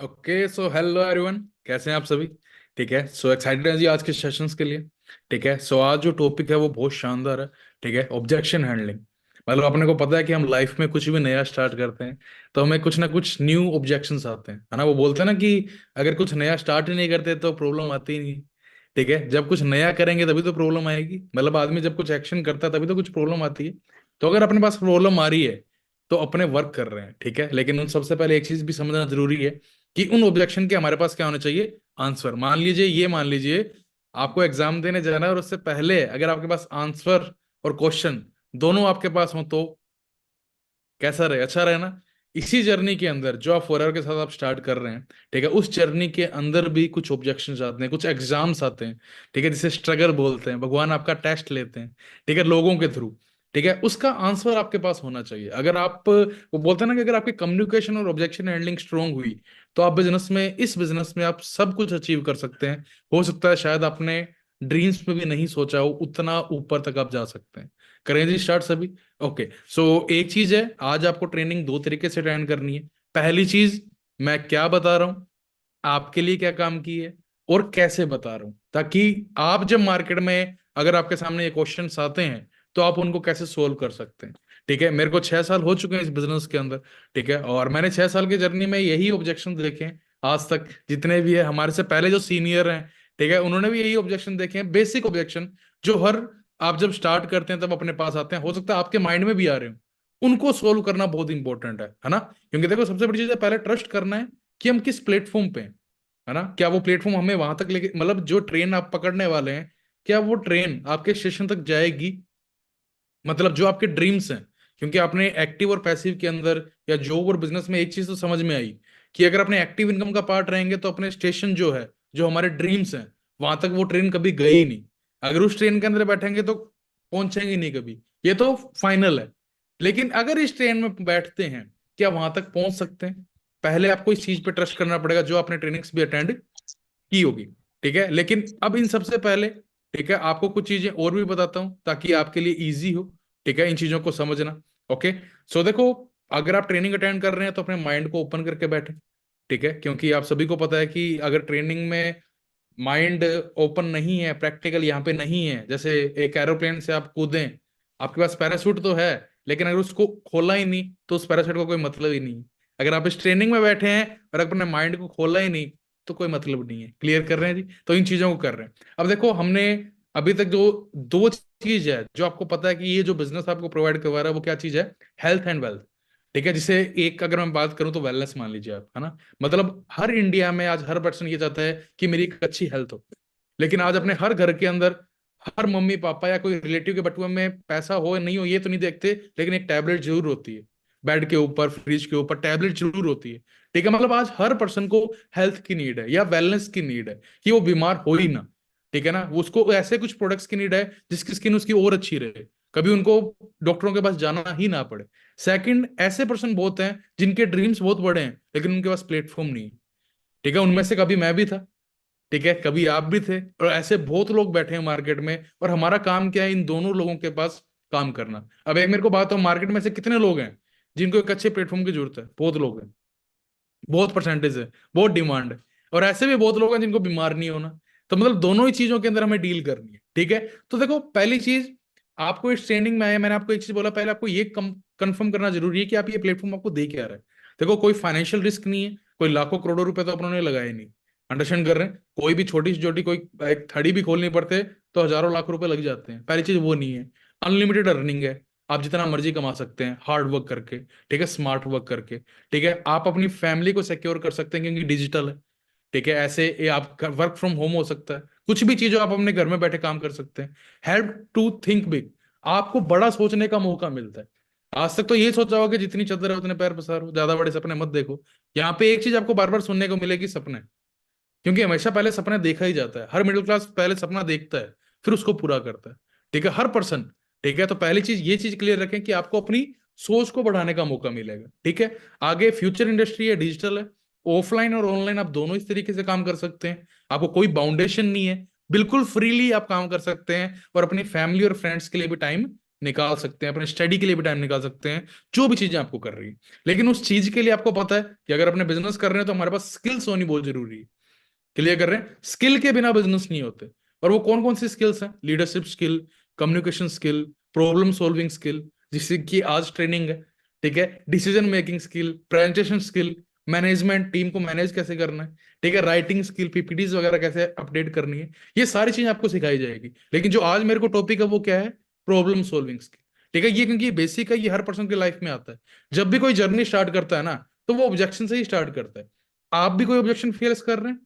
Okay, so hello everyone, कैसे हैं आप सभी। ठीक है, सो एक्साइटेड हैं जी आज के सेशंस के लिए। ठीक है, सो आज जो टॉपिक है वो बहुत शानदार है। ठीक है, ऑब्जेक्शन हैंडलिंग। मतलब अपने को पता है कि हम लाइफ में कुछ भी नया स्टार्ट करते हैं तो हमें कुछ ना कुछ न्यू ऑब्जेक्शंस आते हैं, है ना। वो बोलते हैं ना कि अगर कुछ नया स्टार्ट ही नहीं करते तो प्रॉब्लम आती ही नहीं। ठीक है, जब कुछ नया करेंगे तभी तो प्रॉब्लम आएगी। मतलब आदमी जब कुछ एक्शन करता है तभी तो कुछ प्रॉब्लम आती है। तो अगर अपने पास प्रॉब्लम आ रही है तो अपने वर्क कर रहे हैं। ठीक है, लेकिन उन सबसे पहले एक चीज भी समझना जरूरी है कि उन ऑब्जेक्शन के हमारे पास क्या होना चाहिए, आंसर। मान लीजिए आपको एग्जाम देने जाना है और उससे पहले अगर आपके पास आंसर और क्वेश्चन दोनों आपके पास हो तो कैसा रहे, अच्छा रहे ना। इसी जर्नी के अंदर जो आप 4 आवर के साथ आप स्टार्ट कर रहे हैं, ठीक है, उस जर्नी के अंदर भी कुछ ऑब्जेक्शंस आते हैं, कुछ एग्जाम्स आते हैं। ठीक है, जिसे स्ट्रगल बोलते हैं, भगवान आपका टेस्ट लेते हैं। ठीक है, लोगों के थ्रू। ठीक है, उसका आंसर आपके पास होना चाहिए। अगर आप, वो बोलते हैं ना कि अगर आपकी कम्युनिकेशन और ऑब्जेक्शन हैंडलिंग स्ट्रांग हुई तो आप इस बिजनेस में आप सब कुछ अचीव कर सकते हैं। हो सकता है शायद आपने ड्रीम्स में भी नहीं सोचा हो उतना ऊपर तक आप जा सकते हैं। करें जी स्टार्ट सभी। ओके, सो एक चीज है, आज आपको ट्रेनिंग दो तरीके से अटेंड करनी है। पहली चीज, मैं क्या बता रहा हूं, आपके लिए क्या काम की है और कैसे बता रहा हूं, ताकि आप जब मार्केट में अगर आपके सामने ये क्वेश्चंस आते हैं तो आप उनको कैसे सोल्व कर सकते हैं। ठीक है, मेरे को 6 साल हो चुके हैं इस बिजनेस के अंदर। ठीक है, और मैंने 6 साल की जर्नी में यही ऑब्जेक्शन देखे हैं आज तक, जितने भी है हमारे से पहले जो सीनियर हैं। ठीक है, उन्होंने भी यही ऑब्जेक्शन देखे हैं, बेसिक ऑब्जेक्शन, जो हर आप जब स्टार्ट करते हैं तब अपने पास आते हैं, हो सकता है आपके माइंड में भी आ रहे हो। उनको सोल्व करना बहुत इंपॉर्टेंट है ना। क्योंकि देखो सबसे बड़ी चीज है, पहले ट्रस्ट करना है कि हम किस प्लेटफॉर्म पे हैं, है ना। क्या वो प्लेटफॉर्म हमें वहां तक लेके, मतलब जो ट्रेन आप पकड़ने वाले हैं, क्या वो ट्रेन आपके स्टेशन तक जाएगी, मतलब जो आपके ड्रीम्स हैं। क्योंकि आपने एक्टिव और पैसिव के अंदर या जॉब और बिजनेस में एक चीज तो समझ में आई कि अगर अपने एक्टिव इनकम का पार्ट रहेंगे तो अपने स्टेशन जो है, जो हमारे ड्रीम्स हैं, वहां तक वो ट्रेन कभी गई ही नहीं। अगर उस ट्रेन के अंदर बैठेंगे तो पहुंचेंगे नहीं कभी, ये तो फाइनल है। लेकिन अगर इस ट्रेन में बैठते हैं, क्या वहां तक पहुंच सकते हैं। पहले आपको इस चीज पे ट्रस्ट करना पड़ेगा, जो आपने ट्रेनिंग्स भी अटेंड की होगी। ठीक है, लेकिन अब इन सबसे पहले, ठीक है, आपको कुछ चीजें और भी बताता हूं ताकि आपके लिए इजी हो। ठीक है, इन चीजों को समझना। ओके, सो देखो, अगर आप ट्रेनिंग अटेंड कर रहे हैं तो अपने माइंड को ओपन करके बैठे। ठीक है, क्योंकि आप सभी को पता है कि अगर ट्रेनिंग में माइंड ओपन नहीं है, प्रैक्टिकल यहाँ पे नहीं है, जैसे एक एरोप्लेन से आप कूदें, आपके पास पैराशूट तो है, लेकिन अगर उसको खोला ही नहीं तो उस पैराशूट का कोई मतलब ही नहीं है। अगर आप इस ट्रेनिंग में बैठे हैं और अपने माइंड को खोला ही नहीं तो कोई मतलब नहीं है। क्लियर कर रहे हैं जी, तो इन चीजों को कर रहे हैं। अब देखो, हमने अभी तक जो दो चीज है जो आपको पता है कि ये जो बिजनेस आपको प्रोवाइड करवा रहा है वो क्या चीज है, हेल्थ एंड वेल्थ। ठीक है, जिसे एक अगर मैं बात करूं तो वेलनेस मान लीजिए आप, है ना। मतलब हर इंडिया में आज हर पर्सन ये चाहता है कि मेरी एक अच्छी हेल्थ हो। लेकिन आज अपने हर घर के अंदर हर मम्मी पापा या कोई रिलेटिव के बटुए में पैसा हो या नहीं हो ये तो नहीं देखते, लेकिन एक टैबलेट जरूर होती है। बेड के ऊपर, फ्रिज के ऊपर टैबलेट जरूर होती है। ठीक है, मतलब आज हर पर्सन को हेल्थ की नीड है या वेलनेस की नीड है, कि वो बीमार हो ही ना। ठीक है ना, उसको ऐसे कुछ प्रोडक्ट्स की नीड है जिसकी स्किन उसकी और अच्छी रहे, कभी उनको डॉक्टरों के पास जाना ही ना पड़े। सेकंड, ऐसे पर्सन बहुत हैं जिनके ड्रीम्स बहुत बड़े हैं लेकिन उनके पास प्लेटफॉर्म नहीं है। ठीक है, उनमें से कभी मैं भी था। ठीक है, कभी आप भी थे, और ऐसे बहुत लोग बैठे हैं मार्केट में, और हमारा काम क्या है, इन दोनों लोगों के पास काम करना। अब एक मेरे को बात हो, मार्केट में से कितने लोग हैं जिनको एक अच्छे प्लेटफॉर्म की जरूरत है, बहुत लोग हैं, बहुत परसेंटेज है, बहुत डिमांड है। और ऐसे भी बहुत लोग हैं जिनको बीमार नहीं होना। तो मतलब दोनों ही चीजों के अंदर हमें डील करनी है। ठीक है, तो देखो पहली चीज, आपको इस ट्रेनिंग में आया, मैंने आपको एक चीज बोला, पहले आपको ये कंफर्म करना जरूरी है कि आप ये प्लेटफॉर्म आपको दे क्या रहा है। देखो कोई फाइनेंशियल रिस्क नहीं है, कोई लाखों करोड़ों रुपए तो अपनों ने लगाए नहीं। अंडरस्टैंड कर रहे हैं, कोई भी छोटी से छोटी कोई एक थड़ी भी खोलनी पड़ते तो हजारों लाख रुपए लग जाते हैं। पहली चीज वो नहीं है। अनलिमिटेड अर्निंग है, आप जितना मर्जी कमा सकते हैं हार्ड वर्क करके। ठीक है, स्मार्ट वर्क करके। ठीक है, आप अपनी फैमिली को सिक्योर कर सकते हैं क्योंकि डिजिटल है। ठीक है, ऐसे ये आप वर्क फ्रॉम होम हो सकता है, कुछ भी चीजों आप अपने घर में बैठे काम कर सकते हैं। हेल्प टू थिंक बिग, आपको बड़ा सोचने का मौका मिलता है। आज तक तो ये सोचा होगा कि जितनी चादर है उतने पैर पसारो, ज्यादा बड़े सपने मत देखो। यहाँ पे एक चीज आपको बार बार सुनने को मिलेगी, सपने। क्योंकि हमेशा पहले सपना देखा ही जाता है, हर मिडिल क्लास पहले सपना देखता है फिर उसको पूरा करता है। ठीक है, हर पर्सन। ठीक है, तो पहली चीज ये चीज क्लियर रखें कि आपको अपनी सोच को बढ़ाने का मौका मिलेगा। ठीक है, आगे फ्यूचर इंडस्ट्री है, डिजिटल है, ऑफलाइन और ऑनलाइन आप दोनों इस तरीके से काम कर सकते हैं। आपको कोई बाउंडेशन नहीं है, बिल्कुल फ्रीली आप काम कर सकते हैं और अपनी फैमिली और फ्रेंड्स के लिए भी टाइम निकाल सकते हैं, अपने स्टडी के लिए भी टाइम निकाल सकते हैं, जो भी चीजें आपको कर रही है। लेकिन उस चीज के लिए आपको पता है कि अगर अपने बिजनेस कर रहे हैं तो हमारे पास स्किल्स होनी बहुत जरूरी है। क्लियर कर रहे हैं, स्किल के बिना बिजनेस नहीं होते। और वो कौन कौन सी स्किल्स हैं? Leadership skill, communication skill, problem solving skill, जिससे कि आज ट्रेनिंग है, ठीक है, decision making skill, presentation skill, management, team को मैनेज कैसे करना है, ठीक है, राइटिंग स्किल, पीपीटीज वगैरह कैसे अपडेट करनी है, ये सारी चीजें आपको सिखाई जाएगी। लेकिन जो आज मेरे को टॉपिक है वो क्या है? Problem solving skill. ठीक है, ये क्योंकि ये बेसिक है, ये हर पर्सन की लाइफ में आता है। जब भी कोई जर्नी स्टार्ट करता है ना, तो वो ऑब्जेक्शन से ही स्टार्ट करता है। आप भी कोई ऑब्जेक्शन फेस कर रहे हैं?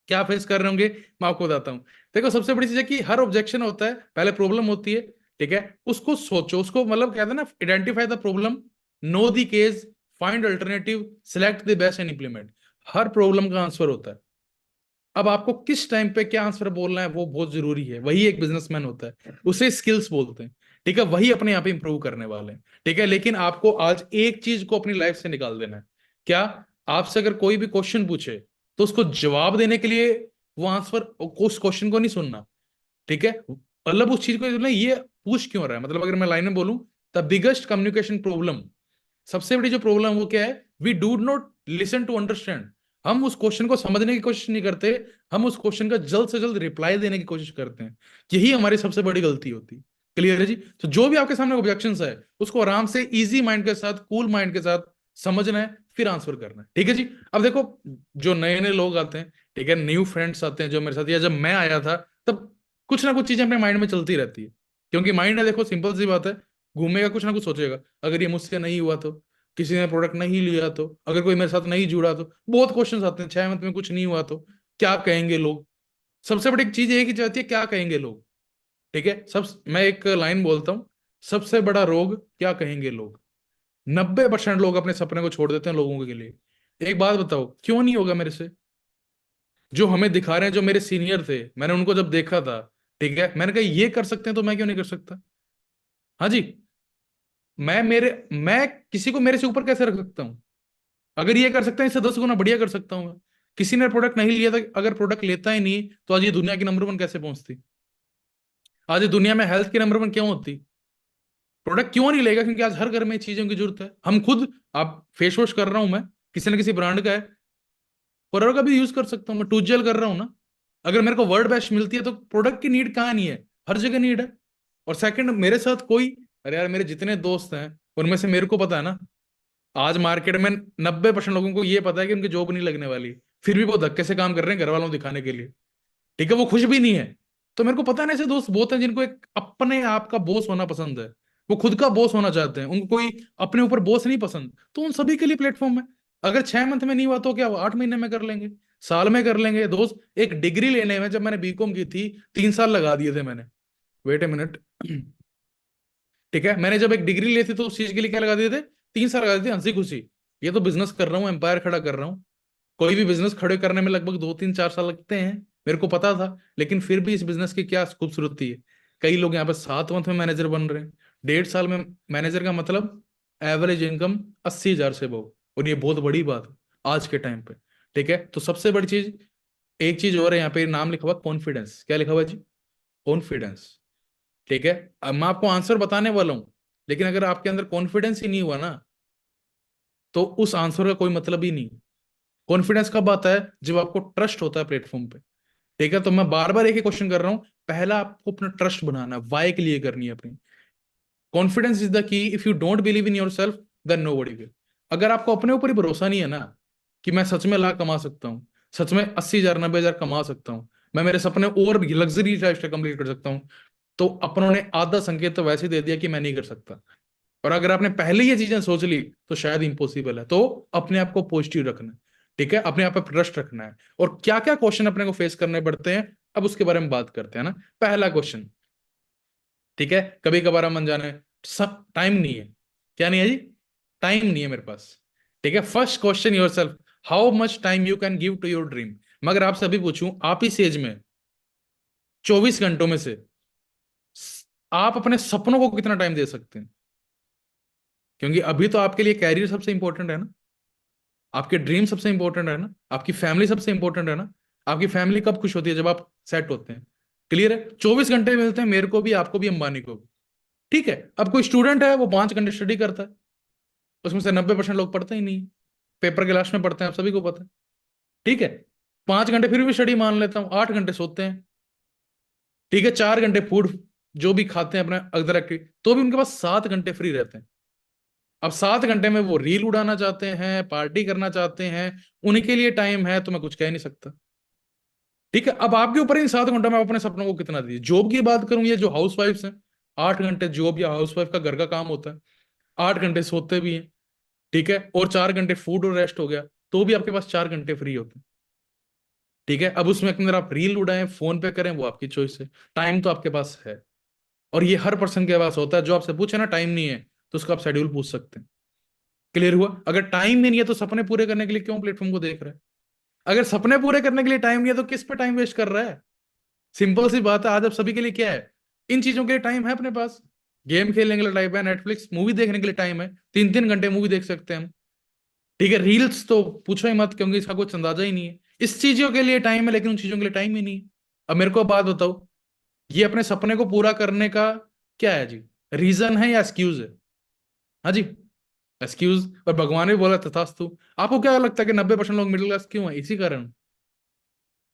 क्या फेस कर रहे होंगे? मैं आपको बताता हूँ। देखो, सबसे बड़ी चीज है कि हर ऑब्जेक्शन होता है, पहले प्रॉब्लम होती है, ठीक है, उसको सोचो, उसको मतलब कहते हैं ना, identify the problem, know the case, find alternative, select the best and implement. Her problem का आंसर होता है। अब आपको किस टाइम पे क्या आंसर बोलना है वो बहुत जरूरी है, वही एक बिजनेसमैन होता है, उसे स्किल्स बोलते हैं। ठीक है, वही अपने आप इंप्रूव करने वाले हैं। ठीक है, लेकिन आपको आज एक चीज को अपनी लाइफ से निकाल देना है। क्या? आपसे अगर कोई भी क्वेश्चन पूछे तो उसको जवाब देने के लिए वो आंसर, उस क्वेश्चन को नहीं सुनना। ठीक है, मतलब उस चीज को नहीं, ये पूछ क्यों रहा है, मतलब अगर मैं लाइन में बोलूं, द बिगेस्ट कम्युनिकेशन प्रॉब्लम, सबसे बड़ी जो प्रॉब्लम वो क्या है? We do not listen to understand. हम उस क्वेश्चन को समझने की कोशिश नहीं करते, हम उस क्वेश्चन का जल्द से जल्द रिप्लाई देने की कोशिश करते हैं। यही हमारी सबसे बड़ी गलती होती है। क्लियर है जी? तो जो भी आपके सामने ऑब्जेक्शन है, उसको आराम से इजी माइंड के साथ, कूल माइंड के साथ समझना है, फिर आंसर करना है। ठीक है जी? अब देखो, जो नए नए लोग आते हैं, ठीक है, न्यू फ्रेंड्स आते हैं जो मेरे साथ, या जब मैं आया था, तब कुछ ना कुछ चीजें अपने माइंड में चलती रहती है। क्योंकि माइंड है, देखो सिंपल सी बात है, घूमेगा, कुछ ना कुछ सोचेगा। अगर ये मुझसे नहीं हुआ तो, किसी ने प्रोडक्ट नहीं लिया तो, अगर कोई मेरे साथ नहीं जुड़ा तो, बहुत क्वेश्चंस आते हैं। 6 मंथ में कुछ नहीं हुआ तो क्या कहेंगे लोग? सबसे बड़ी चीज एक ही जाती है, क्या कहेंगे लोग। ठीक है, सब, मैं एक लाइन बोलता हूँ, सबसे बड़ा रोग क्या कहेंगे लोग। 90% लोग अपने सपने को छोड़ देते हैं लोगों के लिए। एक बात बताओ, क्यों नहीं होगा मेरे से? जो हमें दिखा रहे हैं, जो मेरे सीनियर थे, मैंने उनको जब देखा था, ठीक है, मैंने कहा ये कर सकते हैं तो मैं क्यों नहीं कर सकता? हाँ जी। मैं किसी को मेरे से ऊपर कैसे रख सकता हूँ? अगर ये कर सकते हैं, इससे 10 गुना बढ़िया कर सकता हूं मैं। किसी ने प्रोडक्ट नहीं लिया था, अगर प्रोडक्ट लेता ही नहीं, तो आज ये दुनिया की नंबर वन कैसे पहुंचती? आज ये दुनिया में हेल्थ की नंबर वन क्यों होती? प्रोडक्ट क्यों नहीं लेगा? क्योंकि आज हर घर में चीजों की जरूरत है। हम खुद, आप फेस वॉश कर रहा हूं मैं, किसी न किसी ब्रांड का है, फॉरएवर का भी यूज कर सकता हूँ मैं, टूथ जेल कर रहा हूँ ना। अगर मेरे को वर्ल्ड बेस्ट मिलती है तो प्रोडक्ट की नीड कहाँ नहीं है? हर जगह नीड है। और सेकंड, मेरे साथ कोई, अरे यार, मेरे जितने दोस्त हैं उनमें से मेरे को पता है ना, आज मार्केट में 90% लोगों को ये पता है कि उनकी जॉब नहीं लगने वाली, फिर भी वो धक्के से काम कर रहे हैं घर वालों को दिखाने के लिए। ठीक है, वो खुश भी नहीं है। तो मेरे को पता है ना, ऐसे दोस्त बहुत हैं जिनको एक अपने आप का बॉस होना पसंद है, वो खुद का बॉस होना चाहते हैं, उनको कोई अपने ऊपर बॉस नहीं पसंद, तो उन सभी के लिए प्लेटफॉर्म है। अगर 6 मंथ में नहीं हुआ तो क्या हुआ, 8 महीने में कर लेंगे, साल में कर लेंगे दोस्त। एक डिग्री लेने में, जब मैंने बीकॉम की थी, 3 साल लगा दिए थे मैंने। Wait a minute. ठीक है, मैंने जब एक डिग्री ली थी तो उस चीज के लिए क्या लगा दिए थे? 3 साल लगा दिए थे, हंसी खुशी। ये तो बिजनेस कर रहा हूँ, एम्पायर खड़ा कर रहा हूँ। कोई भी बिजनेस खड़े करने में लगभग 2 3 4 साल लगते हैं, मेरे को पता था। लेकिन फिर भी इस बिजनेस की क्या खूबसूरती है, कई लोग यहाँ पे 7 मंथ में मैनेजर बन रहे हैं, 1.5 साल में। मैनेजर का मतलब एवरेज इनकम 80,000 से बहु, और ये बहुत बड़ी बात है आज के टाइम पे। ठीक है, तो सबसे बड़ी चीज, एक चीज और है, यहाँ पे नाम लिखा हुआ कॉन्फिडेंस। क्या लिखा हुआ है जी? कॉन्फिडेंस। ठीक है, अब मैं आपको आंसर बताने वाला हूं, लेकिन अगर आपके अंदर कॉन्फिडेंस ही नहीं हुआ ना, तो उस आंसर का कोई मतलब ही नहीं। कॉन्फिडेंस कब आता है? जब आपको ट्रस्ट होता है प्लेटफॉर्म पे। ठीक है, तो मैं बार बार एक ही क्वेश्चन कर रहा हूं, पहला आपको अपना ट्रस्ट बनाना है, वाई के लिए करनी है अपनी। Confidence is the key, if you don't believe in yourself, then nobody will. अगर आपको अपने ऊपर ही भरोसा नहीं है ना, कि मैं सच में लाख कमा सकता हूँ, सच में 80,000 90,000 कमा सकता हूँ, मैं मेरे सपने और लग्जरी लाइफ कंप्लीट कर सकता हूँ, तो अपनों ने आधा संकेत तो वैसे ही दे दिया कि मैं नहीं कर सकता। और अगर आपने पहले ये चीजें सोच ली तो शायद इम्पॉसिबल है। तो अपने आप को पॉजिटिव रखना है, ठीक है, अपने आप पे ट्रस्ट रखना है। और क्या क्या क्वेश्चन अपने को फेस करने पड़ते हैं, अब उसके बारे में बात करते हैं ना। पहला क्वेश्चन, ठीक है, कभी कभार हम अनजाने, सब टाइम नहीं है। क्या नहीं है जी? टाइम नहीं है मेरे पास। ठीक है, first question yourself, how much time you can give to your dream. मगर आपसे अभी पूछूं, आप इस एज में 24 घंटों में से आप अपने सपनों को कितना टाइम दे सकते हैं? क्योंकि अभी तो आपके लिए कैरियर सबसे इंपॉर्टेंट है ना, आपके ड्रीम सबसे इंपॉर्टेंट है ना, आपकी फैमिली सबसे इंपॉर्टेंट है ना। आपकी फैमिली कब खुश होती है? जब आप सेट होते हैं। क्लियर है? 24 घंटे मिलते हैं मेरे को भी, आपको भी, अंबानी को भी। ठीक है, अब कोई स्टूडेंट है, वो 5 घंटे स्टडी करता है, उसमें से 90% लोग पढ़ते ही नहीं, पेपर के लास्ट में पढ़ते हैं, आप सभी को पता है। ठीक है, 5 घंटे फिर भी स्टडी मान लेता हूँ, 8 घंटे सोते हैं। ठीक है, 4 घंटे फूड जो भी खाते हैं अपना अदर एक्टिविटी, तो भी उनके पास 7 घंटे फ्री रहते हैं। अब 7 घंटे में वो रील उड़ाना चाहते हैं, पार्टी करना चाहते हैं, उनके लिए टाइम है, तो मैं कुछ कह नहीं सकता। ठीक है, अब आपके ऊपर इन 7 घंटों में आप अपने सपनों को कितना दिए। जॉब की बात करूं, ये जो हाउस वाइफ्स हैं, 8 घंटे जॉब या हाउस वाइफ का घर का काम होता है, 8 घंटे सोते भी हैं। ठीक है, और 4 घंटे फूड और रेस्ट हो गया, तो भी आपके पास 4 घंटे फ्री होते हैं। ठीक है, अब उसमें अंदर आप रील उड़ाएं, फोन पे करें, वो आपकी चॉइस है, टाइम तो आपके पास है। और ये हर पर्सन के पास होता है। जो आपसे पूछे ना टाइम नहीं है, तो उसका आप शेड्यूल पूछ सकते हैं। क्लियर हुआ? अगर टाइम नहीं है तो सपने पूरे करने के लिए क्यों प्लेटफॉर्म को देख रहे हैं? अगर सपने पूरे करने के लिए टाइम नहीं है तो किस पे टाइम वेस्ट कर रहा है? सिंपल सी बात है, आज आप सभी के लिए क्या है, इन चीजों के लिए टाइम है अपने पास। गेम खेलने के लिए टाइम है, नेटफ्लिक्स मूवी देखने के लिए टाइम है, 3-3 घंटे मूवी देख सकते हैं हम। ठीक है, रील्स तो पूछो ही मत, क्योंकि इसका कुछ अंदाजा ही नहीं है। इस चीजों के लिए टाइम है, लेकिन उन चीजों के लिए टाइम ही नहीं है। अब मेरे को बात बताओ, ये अपने सपने को पूरा करने का क्या है जी? रीजन है या एक्सक्यूज है? हाँ जी, एक्सक्यूज। और भगवान भी बोला तथास्तु। आपको क्या लगता है कि 90% लोग मिडिल क्लास क्यों है? इसी कारण।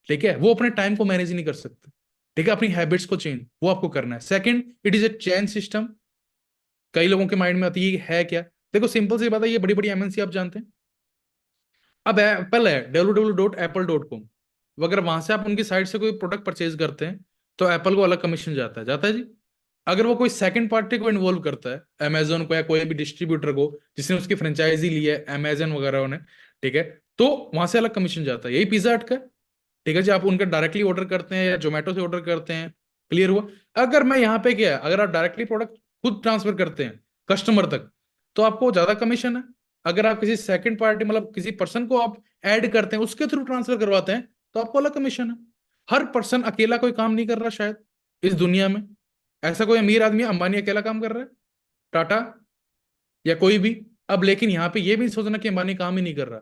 ठीक है, वो अपने टाइम को मैनेज नहीं कर सकते। ठीक है, अपनी हैबिट्स को चेंज वो आपको करना है। Second, it is a chain system. कई लोगों के माइंड में आती है क्या? देखो सिंपल सी बात है, ये बड़ी बड़ी एमएनसी आप जानते हैं। अब एप्पल है www.apple.com, अगर वहां से आप उनकी साइट से कोई प्रोडक्ट परचेज करते हैं, तो एप्पल को अलग कमीशन जाता है जी। अगर वो कोई सेकंड पार्टी को इन्वॉल्व करता है, अमेजोन को या कोई भी डिस्ट्रीब्यूटर को जिसने उसकी फ्रेंचाइजी ली है, अमेजन वगैरह ने, ठीक है, तो वहां से अलग कमीशन जाता है। यही पिज्जा हट का है। ठीक है जी, आप उनका डायरेक्टली ऑर्डर करते हैं या जोमेटो से ऑर्डर करते हैं। क्लियर हुआ? अगर मैं यहाँ पे क्या है, अगर आप डायरेक्टली प्रोडक्ट खुद ट्रांसफर करते हैं कस्टमर तक, तो आपको ज्यादा कमीशन है। अगर आप किसी सेकंड पार्टी मतलब किसी पर्सन को आप ऐड करते हैं, उसके थ्रू ट्रांसफर करवाते हैं, तो आपको अलग कमीशन है। हर पर्सन अकेला कोई काम नहीं कर रहा शायद इस दुनिया में। ऐसा कोई अमीर आदमी अंबानी अकेला काम कर रहा है, टाटा या कोई भी? अब लेकिन यहाँ पे ये भी सोचना कि अंबानी काम ही नहीं कर रहा,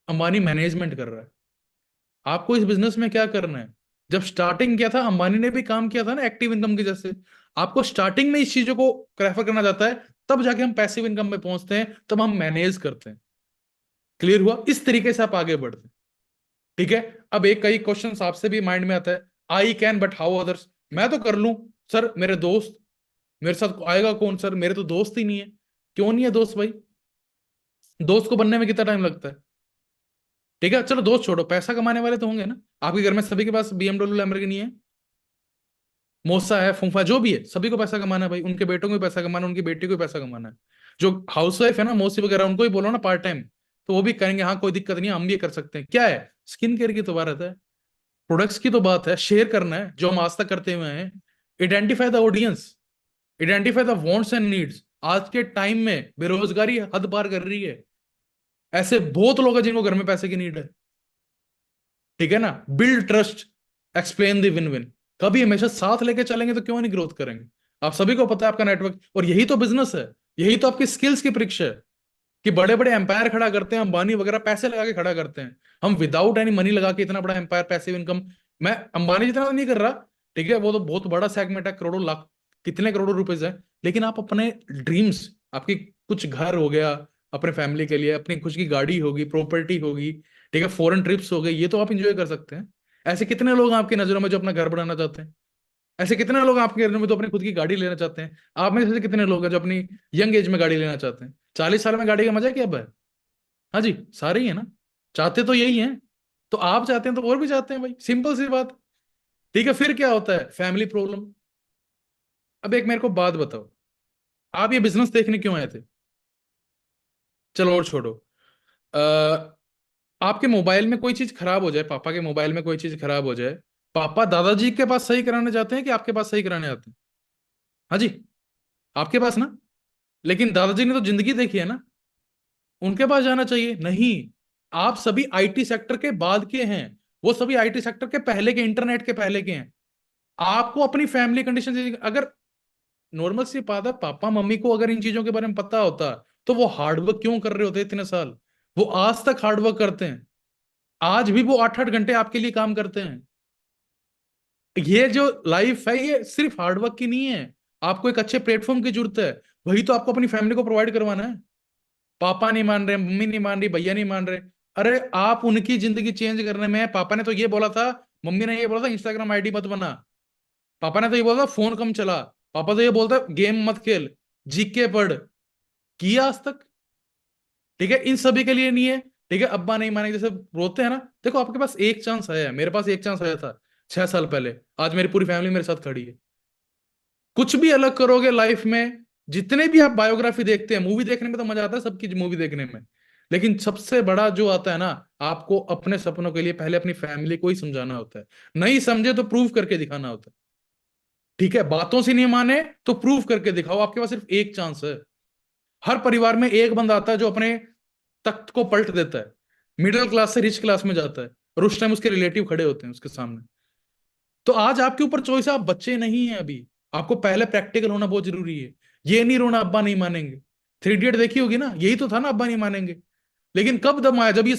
अंबानी मैनेजमेंट कर रहा है। आपको इस बिजनेस में क्या करना है? जब स्टार्टिंग किया था, अंबानी ने भी काम किया था ना एक्टिव इनकम के जैसे। आपको स्टार्टिंग में इस चीजों को प्रेफर करना चाहता है, तब जाके हम पैसिव इनकम में पहुंचते हैं, तब हम मैनेज करते हैं। क्लियर हुआ? इस तरीके से आप आगे बढ़ते हैं। ठीक है, अब एक कई क्वेश्चन आपसे भी माइंड में आता है, I can but how others. मैं तो कर लूं सर, मेरे दोस्त, मेरे साथ आएगा कौन सर, मेरे तो दोस्त ही नहीं है। क्यों नहीं है दोस्त भाई? दोस्त को बनने में कितना टाइम लगता है? ठीक है, चलो दोस्त छोड़ो, पैसा कमाने वाले तो होंगे ना आपके घर में, सभी के पास BMW लैम्बोर्गिनी है, मोसा है, फूफा जो भी है, सभी को पैसा कमाना है भाई, उनके बेटों को भी पैसा कमाना है, उनकी बेटी को भी पैसा कमाना है। जो हाउस वाइफ है ना, मौसी वगैरह, उनको भी बोलो ना पार्ट टाइम, तो वो भी करेंगे, हाँ कोई दिक्कत नहीं है, हम भी ये कर सकते हैं। क्या है, स्किन केयर की तो बात है, प्रोडक्ट्स की तो बात है, शेयर करना है जो हम आज तक करते हुए हैं। Identify the audience, identify the wants and needs. आज के टाइम में बेरोजगारी हद पार कर रही है, ऐसे बहुत लोग हैं जिनको घर में पैसे की नीड है। ठीक है ना, build trust, explain the win win. कभी हमेशा साथ लेके चलेंगे तो क्यों नहीं ग्रोथ करेंगे? आप सभी को पता है आपका नेटवर्क, और यही तो बिजनेस है, यही तो आपकी स्किल्स की परीक्षा है। कि बड़े बड़े एम्पायर खड़ा करते हैं, अंबानी वगैरह पैसे लगा के खड़ा करते हैं, हम विदाउट एनी मनी लगा के इतना बड़ा एम्पायर, पैसिव इनकम। मैं अंबानी जितना तो नहीं कर रहा, ठीक है, वो तो बहुत बड़ा सेगमेंट है, करोड़ों लाख, कितने करोड़ों रुपए है। लेकिन आप अपने ड्रीम्स, आपकी कुछ घर हो गया अपने फैमिली के लिए, अपनी खुद की गाड़ी होगी, प्रॉपर्टी होगी, ठीक है, फॉरेन ट्रिप्स हो गई, ये तो आप इंजॉय कर सकते हैं। ऐसे कितने लोग हैं आपकी नजरों में जो अपना घर बनाना चाहते हैं? ऐसे कितने लोग हैं आपके नजरों में जो अपनी खुद की गाड़ी लेना चाहते हैं? आप में से कितने लोग हैं जो अपनी यंग एज में गाड़ी लेना चाहते हैं? 40 साल में गाड़ी का मजा क्या है? हाँ जी, सारे ही है ना, चाहते तो यही हैं। तो आप चाहते हैं तो और भी चाहते हैं भाई, सिंपल सी बात। ठीक है, फिर क्या होता है, फैमिली प्रॉब्लम। अब एक मेरे को बात बताओ, आप ये बिजनेस देखने क्यों आए थे? चलो और छोड़ो। आ, आपके मोबाइल में कोई चीज खराब हो जाए, पापा के मोबाइल में कोई चीज खराब हो जाए, पापा दादाजी के पास सही कराने जाते हैं कि आपके पास सही कराने आते हैं? हाँ जी, आपके पास ना। लेकिन दादाजी ने तो जिंदगी देखी है ना, उनके पास जाना चाहिए नहीं। आप सभी आईटी सेक्टर के बाद के हैं, वो सभी आईटी सेक्टर के पहले के, इंटरनेट के पहले के हैं। आपको अपनी फैमिली कंडीशन, अगर नॉर्मल सी बात है, पापा मम्मी को अगर इन चीजों के बारे में पता होता, तो वो हार्डवर्क क्यों कर रहे होते इतने साल? वो आज तक हार्डवर्क करते हैं, आज भी वो 8-8 घंटे आपके लिए काम करते हैं। ये जो लाइफ है, ये सिर्फ हार्डवर्क की नहीं है, आपको एक अच्छे प्लेटफॉर्म की जरूरत है, वही तो आपको अपनी फैमिली को प्रोवाइड करवाना है। पापा नहीं मान रहे, मम्मी नहीं मान रही, भैया नहीं मान रहे, अरे आप उनकी जिंदगी चेंज करने में, पापा ने तो ये बोला था, मम्मी ने ये बोला था इंस्टाग्राम आईडी मत बना, पापा ने तो ये बोला था फोन कम चला, पापा तो ये बोलता गेम मत खेल, जीके पढ़, किया आज तक? ठीक है, इन सभी के लिए नहीं है। ठीक है, अब्बा नहीं मानेंगे जैसे रोते हैं ना, देखो आपके पास एक चांस आया है, मेरे पास एक चांस आया था 6 साल पहले, आज मेरी पूरी फैमिली मेरे साथ खड़ी है। कुछ भी अलग करोगे लाइफ में, जितने भी आप बायोग्राफी देखते हैं, मूवी देखने में तो मजा आता है सबकी मूवी देखने में, लेकिन सबसे बड़ा जो आता है ना, आपको अपने सपनों के लिए पहले अपनी फैमिली को ही समझाना होता है। नहीं समझे तो प्रूव करके दिखाना होता है। ठीक है, बातों से नहीं माने तो प्रूव करके दिखाओ, आपके पास सिर्फ एक चांस है। हर परिवार में एक बंदा आता है जो अपने तख्त को पलट देता है, मिडिल क्लास से रिच क्लास में जाता है, और उस टाइम उसके रिलेटिव खड़े होते हैं उसके सामने। तो आज आपके ऊपर चॉइस है, आप बच्चे नहीं हैं अभी, आपको पहले प्रैक्टिकल होना बहुत जरूरी है। ये नहीं रोना अब्बा नहीं मानेंगे, थ्री इडियट देखी होगी ना, यही तो था ना, अब्बा नहीं मानेंगे। लेकिन कब दम आया, जब ये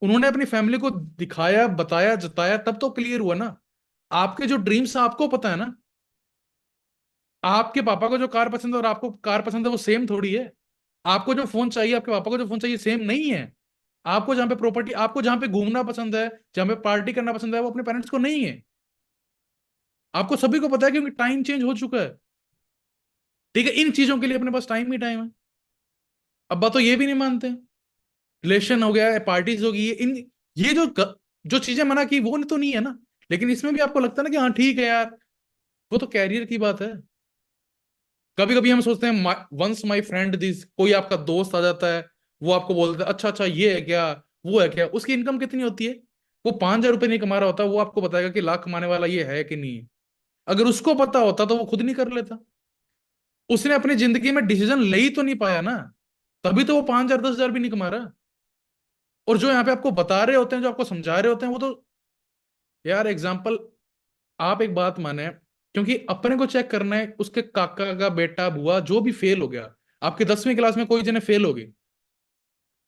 उन्होंने अपनी फैमिली को दिखाया, बताया, जताया, तब तो क्लियर हुआ ना। आपके जो ड्रीम्स है आपको पता है ना, आपके पापा को जो कार पसंद है और आपको कार पसंद है वो सेम थोड़ी है। आपको जो फोन चाहिए, आपके पापा को जो फोन चाहिए सेम नहीं है। आपको जहां पे प्रॉपर्टी, आपको जहां पे घूमना पसंद है, जहां पे पार्टी करना पसंद है, वो अपने पेरेंट्स को नहीं है। आपको सभी को पता है, क्योंकि टाइम चेंज हो चुका है। ठीक है, इन चीजों के लिए अपने पास टाइम ही टाइम है। अब्बा तो ये भी नहीं मानते। रिलेशन हो गया, पार्टीज होगी, ये जो चीजें मना की वो तो नहीं है ना। लेकिन इसमें भी आपको लगता है ना कि हाँ ठीक है यार, वो तो कैरियर की बात है। कभी कभी हम सोचते हैं, वंस माई फ्रेंड दिस, कोई आपका दोस्त आ जाता है, वो आपको बोलता है अच्छा अच्छा ये है क्या, वो है क्या, उसकी इनकम कितनी होती है, वो 5,000 रुपये नहीं कमा रहा होता, वो आपको बताएगा कि लाख कमाने वाला ये है कि नहीं है। अगर उसको पता होता तो वो खुद नहीं कर लेता। उसने अपनी जिंदगी में डिसीजन ले ही तो नहीं पाया ना, तभी तो वो 5,000 10,000 भी नहीं कमा रहा। और जो यहाँ पे आपको बता रहे होते हैं, जो आपको समझा रहे होते हैं, वो तो यार एग्जाम्पल, आप एक बात माने, क्योंकि अपने को चेक करना है, उसके काका का बेटा बुआ जो भी फेल हो गया, आपकी 10वीं क्लास में कोई जने फेल हो गई,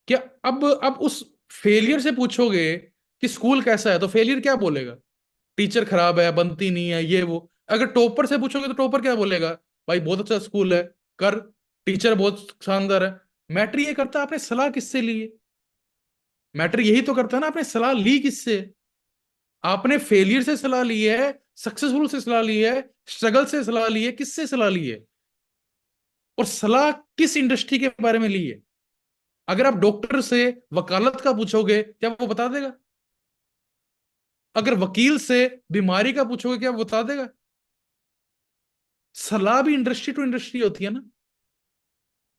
क्या अब उस फेलियर से पूछोगे कि स्कूल कैसा है, तो फेलियर क्या बोलेगा? टीचर खराब है, बनती नहीं है, ये वो। अगर टॉपर से पूछोगे तो टॉपर क्या बोलेगा? भाई बहुत अच्छा स्कूल है, कर, टीचर बहुत शानदार है। मैटर ये करता है आपने सलाह किससे ली है। मैटर यही तो करता है ना, आपने सलाह ली किससे। आपने फेलियर से सलाह ली है, सक्सेसफुल से सलाह ली है, स्ट्रगल से सलाह ली है, किससे सलाह ली है, और सलाह किस इंडस्ट्री के बारे में ली है। अगर आप डॉक्टर से वकालत का पूछोगे, क्या वो बता देगा? अगर वकील से बीमारी का पूछोगे, क्या वो बता देगा? सलाह भी इंडस्ट्री टू इंडस्ट्री होती है ना।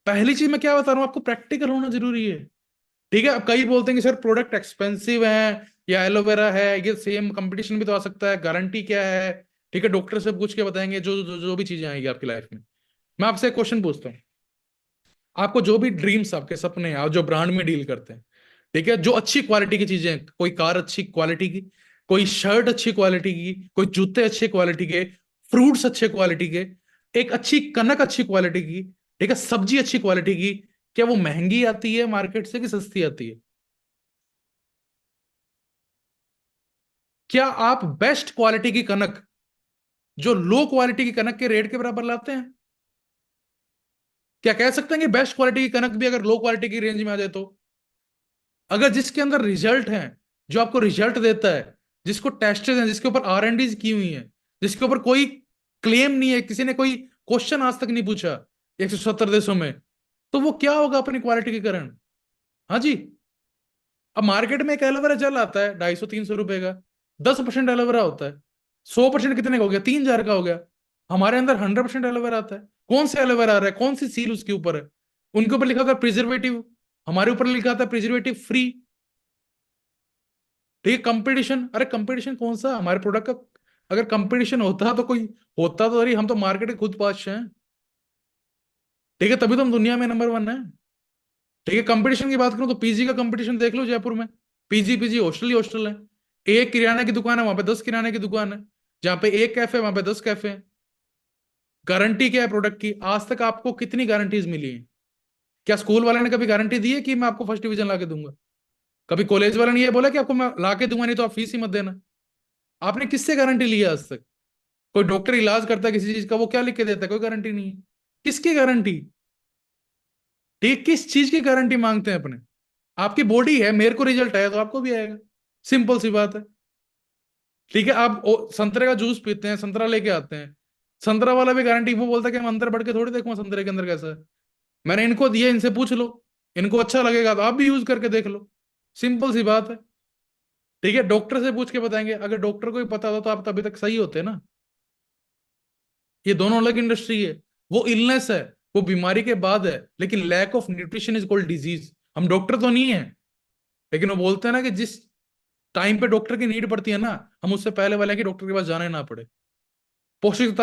पहली चीज मैं क्या बता रहा हूं आपको, प्रैक्टिकल होना जरूरी है। ठीक है, अब कई बोलते हैं कि सर प्रोडक्ट एक्सपेंसिव है, या एलोवेरा है, ये सेम कंपटीशन भी तो आ सकता है, गारंटी क्या है? ठीक है, डॉक्टर से पूछ के बताएंगे जो भी चीजें आएंगी आपकी लाइफ में। मैं आपसे एक क्वेश्चन पूछता हूँ, आपको जो भी ड्रीम्स, आपके सपने हैं, आप जो ब्रांड में डील करते हैं, ठीक है, जो अच्छी क्वालिटी की चीजें हैं, कोई कार अच्छी क्वालिटी की, कोई शर्ट अच्छी क्वालिटी की, कोई जूते अच्छे क्वालिटी के, फ्रूट्स अच्छे क्वालिटी के, एक अच्छी कनक अच्छी क्वालिटी की, ठीक है, सब्जी अच्छी क्वालिटी की, क्या वो महंगी आती है मार्केट से कि सस्ती आती है? क्या आप बेस्ट क्वालिटी की कनक जो लो क्वालिटी की कनक के रेट के बराबर लाते हैं? क्या कह सकते हैं कि बेस्ट क्वालिटी की कनक भी अगर लो क्वालिटी की रेंज में आ जाए तो? अगर जिसके अंदर रिजल्ट है, जो आपको रिजल्ट देता है, जिसको टेस्टेड है, जिसके ऊपर R&D की हुई है, जिसके ऊपर कोई क्लेम नहीं है, किसी ने कोई क्वेश्चन आज तक नहीं पूछा 170 देशों में, तो वो क्या होगा अपनी क्वालिटी के कारण? हाँ जी। अब मार्केट में एक एलोवेरा जेल आता है 250 300 रुपए का, 10% एलोवेरा होता है, 100% कितने का हो गया? 3,000 का हो गया। हमारे अंदर 100% एलोवेरा आता है। कौन सा एलोवेरा आ रहा है, कौन सी सील उसके ऊपर है? उनके ऊपर लिखा था प्रिजर्वेटिव, हमारे ऊपर लिखा था प्रिजर्वेटिव फ्री। ठीक है, कंपटीशन, अरे कंपटीशन कौन सा हमारे प्रोडक्ट का? अगर कंपटीशन होता तो कोई, होता तो, अरे हम तो मार्केट के खुद बादशाह हैं। ठीक है, तभी तो हम दुनिया में नंबर 1 है। ठीक है, कंपटीशन की बात करूं तो पीजी का कंपटीशन देख लो जयपुर में, पीजी पीजी हॉस्टल ही हॉस्टल है। एक किराना की दुकान है, वहां पे 10 किराने की दुकान है। जहां पे एक कैफे वहां पे 10 कैफे हैं। गारंटी क्या है प्रोडक्ट की? आज तक आपको कितनी गारंटीज मिली है? क्या स्कूल वाले ने कभी गारंटी दी है कि मैं आपको फर्स्ट डिवीजन ला के दूंगा? कभी कॉलेज वाले ने ये बोला कि आपको मैं ला के दूंगा, नहीं तो आप फीस ही मत देना? आपने किससे गारंटी ली है आज तक? कोई डॉक्टर इलाज करता है किसी चीज का, वो क्या लिख के देता है? कोई गारंटी नहीं है। किसकी गारंटी? ठीक, किस चीज की गारंटी मांगते हैं अपने? आपकी बॉडी है, मेरे को रिजल्ट आया तो आपको भी आएगा। सिंपल सी बात है। ठीक है, आप संतरे का जूस पीते हैं, संतरा लेके आते हैं, संतरा वाला भी गारंटी वो बोलता है कि मैं अंदर बढ़ के थोड़ी देखूंगा संतरे के अंदर कैसा है। मैंने इनको दिए, इनसे पूछ लो, इनको अच्छा लगेगा तो आप भी यूज करके देख लो। सिंपल सी बात है। ठीक है, डॉक्टर से पूछ के बताएंगे। अगर डॉक्टर को ही पता होता तो आप तभी तक सही होते ना। ये दोनों अलग इंडस्ट्री है। वो इलनेस है, वो बीमारी के बाद है, लेकिन lack of nutrition is called disease. हम डॉक्टर तो नहीं है, लेकिन वो बोलते हैं ना कि जिस टाइम पे डॉक्टर की नीड पड़ती है ना, हम उससे पहले वाले कि डॉक्टर के पास जाना ही ना पड़े। पोषक